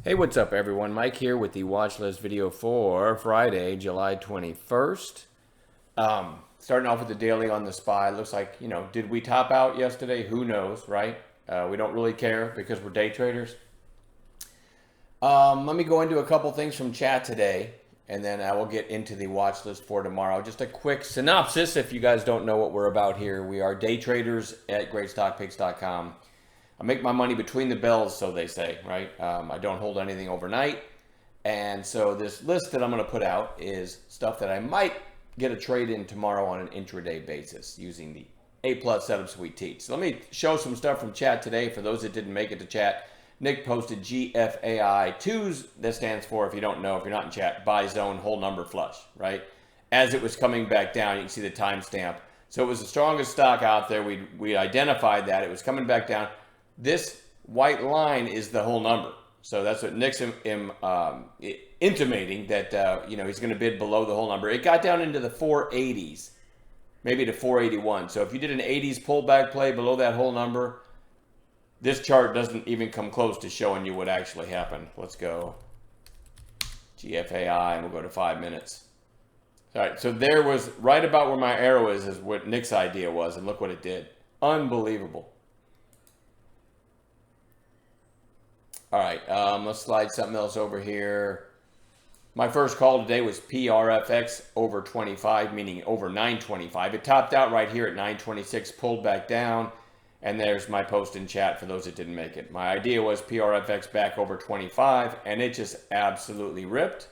Hey, what's up, everyone? Mike here with the watch list video for Friday, July 21st. Starting off with the daily on the SPY. Looks like, did we top out yesterday? Who knows, right? We don't really care because we're day traders. Let me go into a couple things from chat today, and then I will get into the watch list for tomorrow. Just a quick synopsis if you guys don't know what we're about here. We are day traders at greatstockpicks.com. I make my money between the bells, so they say, right? I don't hold anything overnight. And so this list that I'm going to put out is stuff that I might get a trade in tomorrow on an intraday basis using the A Plus Setup Suite Teach. So let me show some stuff from chat today. For those that didn't make it to chat, Nick posted GFAI2s. That stands for, if you don't know, if you're not in chat, buy zone, whole number flush, right? As it was coming back down, you can see the timestamp. So it was the strongest stock out there. We identified that. It was coming back down. This white line is the whole number. So that's what Nick's intimating that he's going to bid below the whole number. It got down into the 480s, maybe to 481. So if you did an 80s pullback play below that whole number, this chart doesn't even come close to showing you what actually happened. Let's go GFAI and we'll go to 5 minutes. All right, so there was right about where my arrow is what Nick's idea was, and look what it did. Unbelievable. All right, let's slide something else over here. My first call today was PRFX over 25, meaning over 925. It topped out right here at 926, pulled back down, and there's my post in chat for those that didn't make it. My idea was PRFX back over 25, and it just absolutely ripped.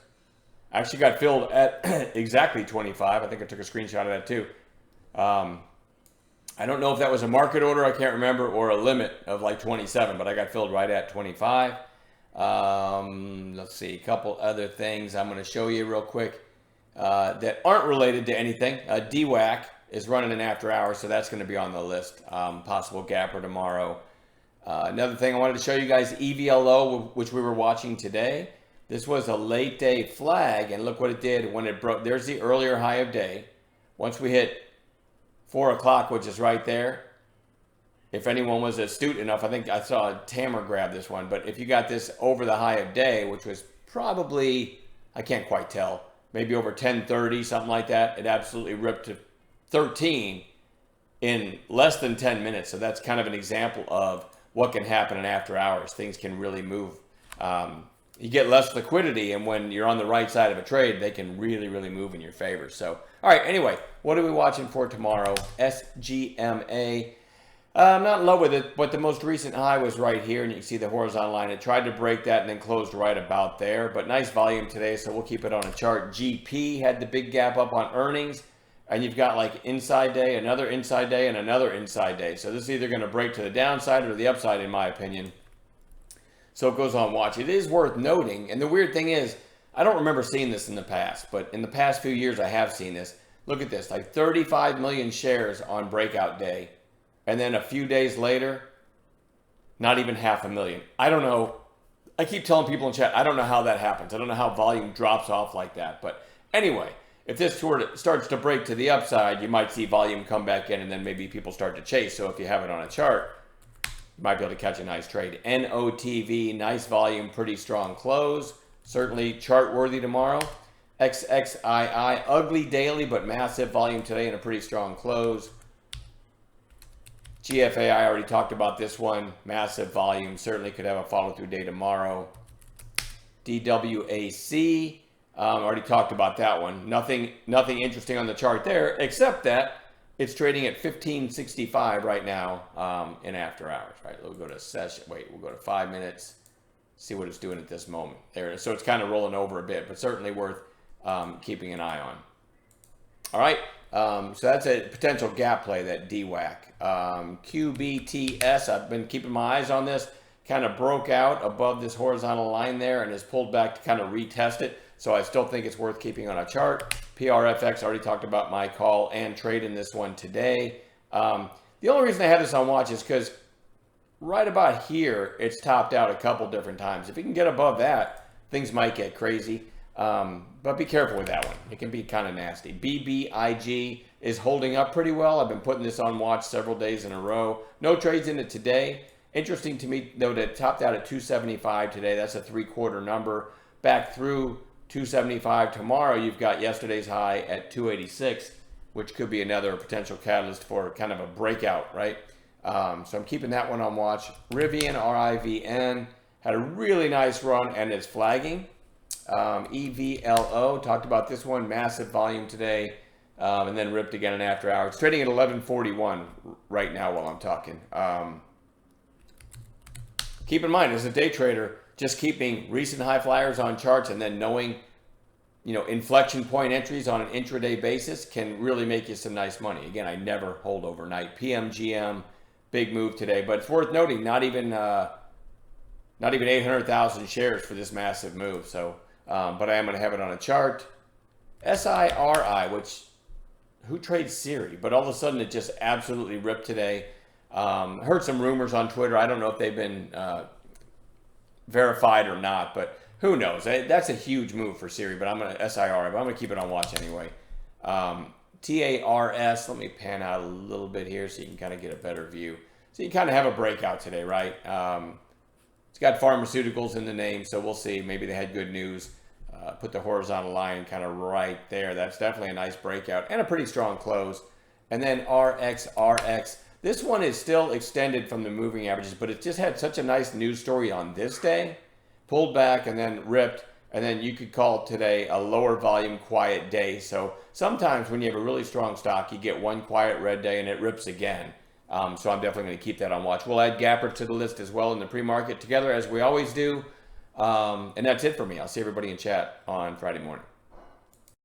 I actually got filled at exactly 25. I think I took a screenshot of that too. I don't know if that was a market order, I can't remember, or a limit of like 27, but I got filled right at 25. Let's see, a couple other things I'm going to show you real quick that aren't related to anything. DWAC is running an after hours, so that's going to be on the list. Possible gapper tomorrow. Another thing I wanted to show you guys, EVLO, which we were watching today. This was a late day flag, and look what it did when it broke. There's the earlier high of day. Once we hit 4 o'clock, which is right there. If anyone was astute enough, I think I saw Tamer grab this one. But if you got this over the high of day, which was probably, I can't quite tell, maybe over 10:30, something like that, it absolutely ripped to 13 in less than 10 minutes. So that's kind of an example of what can happen in after hours. Things can really move. You get less liquidity, and when you're on the right side of a trade, they can really, really move in your favor. So, all right, anyway, what are we watching for tomorrow? SGMA. I'm not in love with it, but the most recent high was right here, and you can see the horizontal line. It tried to break that and then closed right about there, but nice volume today, so we'll keep it on a chart. GP had the big gap up on earnings, and you've got like inside day, another inside day, and another inside day. So this is either going to break to the downside or the upside, in my opinion. So it goes on watch. It is worth noting, and the weird thing is, I don't remember seeing this in the past, but in the past few years I have seen this. Look at this, like 35 million shares on breakout day, and then a few days later, not even 500,000. I don't know. I keep telling people in chat, I don't know how that happens. I don't know how volume drops off like that. But anyway, if this starts to break to the upside, you might see volume come back in, and then maybe people start to chase. So if you have it on a chart, might be able to catch a nice trade. NOTV, nice volume, pretty strong close. Certainly chart worthy tomorrow. XXII, ugly daily, but massive volume today and a pretty strong close. GFA, I already talked about this one. Massive volume, certainly could have a follow-through day tomorrow. DWAC, already talked about that one. Nothing interesting on the chart there, except that it's trading at 1565 right now in after hours, right? We'll go to session. Wait, we'll go to 5 minutes. See what it's doing at this moment. There it is. So it's kind of rolling over a bit, but certainly worth keeping an eye on. All right. So that's a potential gap play, that DWAC. QBTS, I've been keeping my eyes on this. Kind of broke out above this horizontal line there and has pulled back to kind of retest it. So I still think it's worth keeping on a chart. PRFX, already talked about my call and trade in this one today. The only reason I have this on watch is because right about here, it's topped out a couple different times. If you can get above that, things might get crazy. But be careful with that one. It can be kind of nasty. BBIG is holding up pretty well. I've been putting this on watch several days in a row. No trades in it today. Interesting to me, though, that it topped out at 275 today. That's a 3/4 number. Back through 275 tomorrow, you've got yesterday's high at 286, which could be another potential catalyst for kind of a breakout, right? So I'm keeping that one on watch. Rivian, RIVN, had a really nice run and is flagging. EVLO, talked about this one, massive volume today, and then ripped again in after hours. It's trading at 1141 right now while I'm talking. Keep in mind, as a day trader, just keeping recent high flyers on charts and then knowing, inflection point entries on an intraday basis can really make you some nice money. Again, I never hold overnight. PMGM, big move today, but it's worth noting, not even 800,000 shares for this massive move. So, but I am going to have it on a chart. SIRI, who trades Siri? But all of a sudden it just absolutely ripped today. Heard some rumors on Twitter. I don't know if they've been verified or not, but who knows? That's a huge move for Siri, but I'm going to keep it on watch anyway. TARS, let me pan out a little bit here so you can kind of get a better view. So you kind of have a breakout today, right? It's got pharmaceuticals in the name, so we'll see. Maybe they had good news. Put the horizontal line kind of right there. That's definitely a nice breakout and a pretty strong close. And then RXRX. This one is still extended from the moving averages, but it just had such a nice news story on this day. Pulled back and then ripped, and then you could call today a lower volume quiet day. So sometimes when you have a really strong stock, you get one quiet red day and it rips again. So I'm definitely going to keep that on watch. We'll add Gapper to the list as well in the pre-market together as we always do. And that's it for me. I'll see everybody in chat on Friday morning.